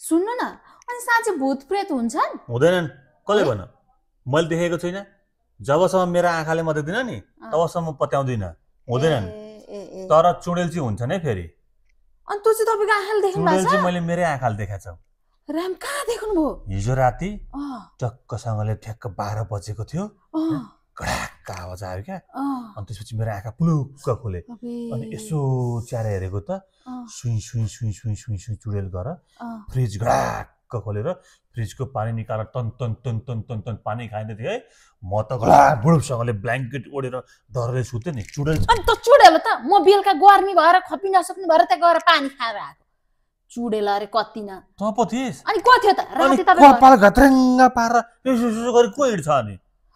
सुन्नु न अनि साँच्चै भूत प्रेत हुन्छन् हुँदैनन् कसले भन मैले देखेको छैन जबसम्म मेरो आँखाले म देख्दिन नि तबसम्म पत्याउँदिन हुँदैनन् तर चुडेल चाहिँ हुन्छ नै फेरि अनि त्यो चाहिँ तपाईको आँखाले देख्नु भएको चुडेल चाहिँ मैले मेरै आँखाले देखाएको छु राम कहाँ देख्नु भयो हिजो राति टक्कसँगले ठ्याक्क 12 बजेको थियो कडाक्क आवाज आयो क्या अनि त्यसपछि मेरो आँखा पुलुक्क खोले अनि यसो च्यारे हेरेको त सुई सुई सुई सुई सुई सुई चुडेल गर फ्रिज गडाक्क खोलेर फ्रिजको पानी निकालेर टन टन टन टन टन टन पानी खाइँदै थिएँ है म त गडा बुढुसँगले ब्ल्याङ्केट ओढेर डरले सुतेँ नि चुडेल अनि त चुडेल त म बेलुका गर्मी भएर खपि नसक्ने भएर त्यहाँ गएर पानी खाएर आएको चुडेल अरे कति न तँ पो थिइस् अनि को थियो त राति तपाईँ कपाल घत्रङ्ग पारेर यसो गरी को हिँड्छ अनि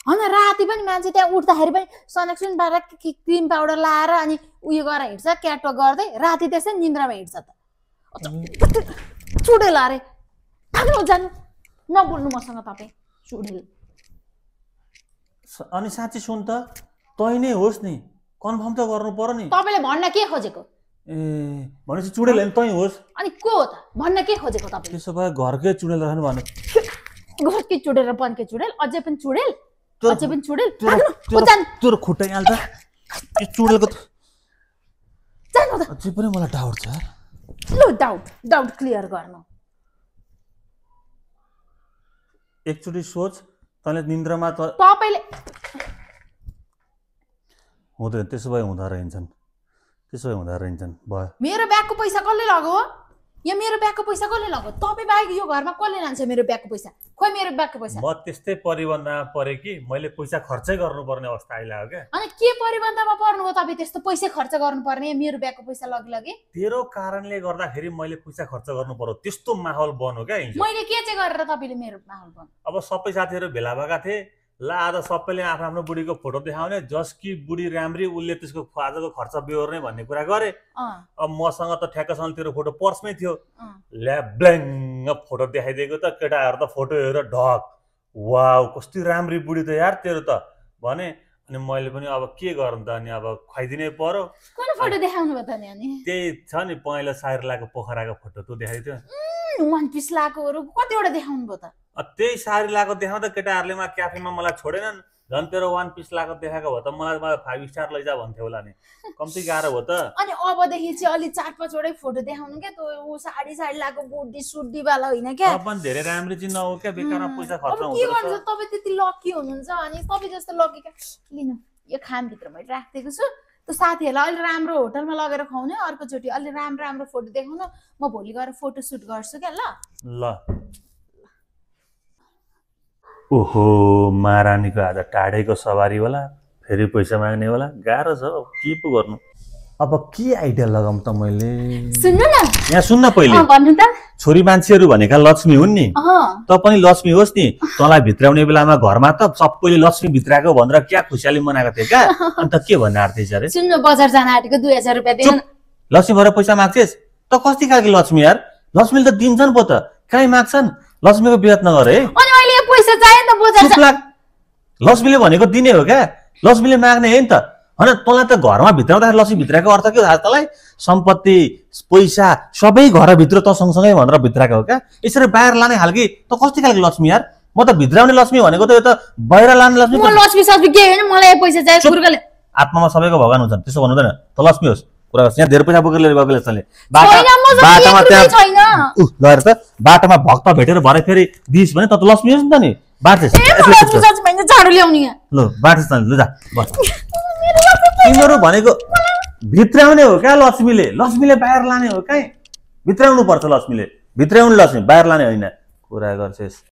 होइन राति पनि मान्छे त्यहाँ उठ्दाखेरि पनि सनेक्सन पारेर क्रिम पाउडर लाएर अनि उयो गरेर हिँड्छ क्याटवक गर्दै राति त्यसै निन्द्रामा हिँड्छ त चुडेल अरे थाहा जानु नबोल्नु मसँग तपाईँ चुडेल अनि साँच्चै सुन त तै नै होस् नि कन्फर्म त गर्नु पर्यो नि तपाईँले भन्न के खोजेको ए भनेपछि चुडेल हैन तै होस् अनि को हो त भन्न के खोजेको तपाईले त्यसो भए घरकै चुडेल रहनु भने घरकै चुडेल र बनकै चुडेल अझै पनि चुडेल अझै पनि चुडेल तोर खुट्टा हाल त यो चुडेलको जानु त अझै पनि मलाई डाउट छ लो डाउट क्लियर गर्नु एकचोटी सोच तँले निन्द्रामा तपाईले हुँदैन त्यसो भए हुँदा रहन्छन् भयो मेरो ब्यागको पैसा कसले लग्यो यो मेरो ब्यागको पैसा कसले लग्यो तपाई बाहेक यो घरमा कसले लान्छ मेरो ब्यागको पैसा खोइ मेरो ब्यागको पैसा म त्यस्तै परिबन्धमा परे कि मैले पैसा खर्चै गर्नुपर्ने अवस्था आइलाग्यो क्या अनि के परिबन्धमा पर्नुभयो तपाईँ त्यस्तो पैसा खर्च गर्नुपर्ने मेरो ब्यागको पैसा लगे तेरो कारणले गर्दाखेरि मैले पैसा खर्च गर्नु पर्यो त्यस्तो माहौल बन्यो क्या मैले के चाहिँ गरेर तपाईले मेरो माहौल बन्यो अब सबै साथीहरू भेला भएका थिए ल आज सबैले आफ्नो बुढीको फोटो देखाउने जसकी बुढी राम्री उसले त्यसको आजको खर्च बिहोर्ने भन्ने कुरा गरे अब मसँग त ठ्याक्कसँग तेरो फोटो पर्समै थियो ल्या ब्ल्याङ फोटो देखाइदिएको त केटाहरू त फोटो हेरेर ढक वाउ कस्तो राम्री बुढी त यार तेरो त भने अनि मैले पनि अब के गर्नु त अनि अब खुवाइदिनै पर्यो कुन फोटो देखाउनु भयो त नि त्यही छ नि पहेँलो साइरलाको पोखराको फोटो तँ देखाइदियो वन पिस लाकोहरु कतिवटा देखाउनु भयो त त्यही सारी लाको देखाउँदा केटाहरूले मा क्याफेमा मलाई छोडेनन् झन् तेरो वन पिस लाको देखाएको भए त मलाई 5 स्टार लैजा भन्थ्यो होला नि कम्ती गाह्रो हो त अनि अबदेखि चाहिँ अलि 4-5 फोटो देखाउनु के त्यो ऊ साडी लाको बुड्डी सुड्डी वाला होइन के अपन धेरै राम्रो चाहिँ नहो के बेकारमा पैसा खर्च हुन्छ के गर्छ तपाई त्यति लकी हुनुहुन्छ अनि तपाई जस्तो लकी के लिनु यो खाम भित्रमै राख्दिएको छु त्यो साथीहरुलाई अलि राम्रो होटलमा लगेर खुवाउने अर्को चोटी अलि राम्रो फोटो देखाउनु म भोलि गएर फोटो सुट गर्छु के ल ओहो महारानीको आज टाढेको सवारी होला फेरि पैसा माग्ने होला गाह्रो छ के पो गर्नु अब के आइडिया लगाउँ त मैले सुन्नु न यहाँ सुन्न पहिले भन्नु त छोरी मान्छेहरू भनेका लक्ष्मी हुन् नि त पनि लक्ष्मी होस् नि तँलाई भित्राउने बेलामा घरमा त सबैले लक्ष्मी भित्राको भनेर क्या खुसियाली मनाएको थिए क्या अन्त के भन्न आँट्दैछ अरे सुन्नु बजार जान आँटेको 2000 रुपैयाँ दिनु लक्ष्मी भएर पैसा माग्छेस् त कति खालको लक्ष्मी यार लक्ष्मीले त दिन्छन् पो त काहीँ माग्छन् लक्ष्मीको बिहात नगर है अनि अहिले यो पैसा चाहियो नि त बजार लक्ष्मीले भनेको दिने हो क्या लक्ष्मीले माग्ने है नि त हैन तँलाई त घरमा भित्राउँदाखेरि लक्ष्मी भित्राको अर्थ के हो तँलाई सम्पत्ति पैसा सबै घरभित्र त सँगसँगै भनेर भित्राको हो क्या यसरी बाहिर लाने खालकी त कति खालको लक्ष्मी यार म त भित्राउने लक्ष्मी भनेको त यो त बाहिर लाने लक्ष्मी म लक्ष्मी सब्जी के हैन मलाई पैसा चाहियो फुर्कले आत्मामा सबैको भगवान हुन्छन् त्यसो भन्नु हुँदैन त लक्ष्मी होस् कुरा यहाँ धेरै पैसा बोकेर लिएर गएको जस्तोले बाटोमा त्यहाँ लगेर त बाटोमा भक्त भेटेर भरे फेरि दिस भने त लक्ष्मी होस् नि त नि बाटोस् झाडु ल्याउने ल बाटोस् न ल जा बस तिमीहरू भनेको भित्राउने हो क्या लक्ष्मीले बाहिर लाने हो कहीँ भित्राउनु पर्छ लक्ष्मीले भित्राउनु लक्ष्मी बाहिर लाने होइन कुरा गर्छेस्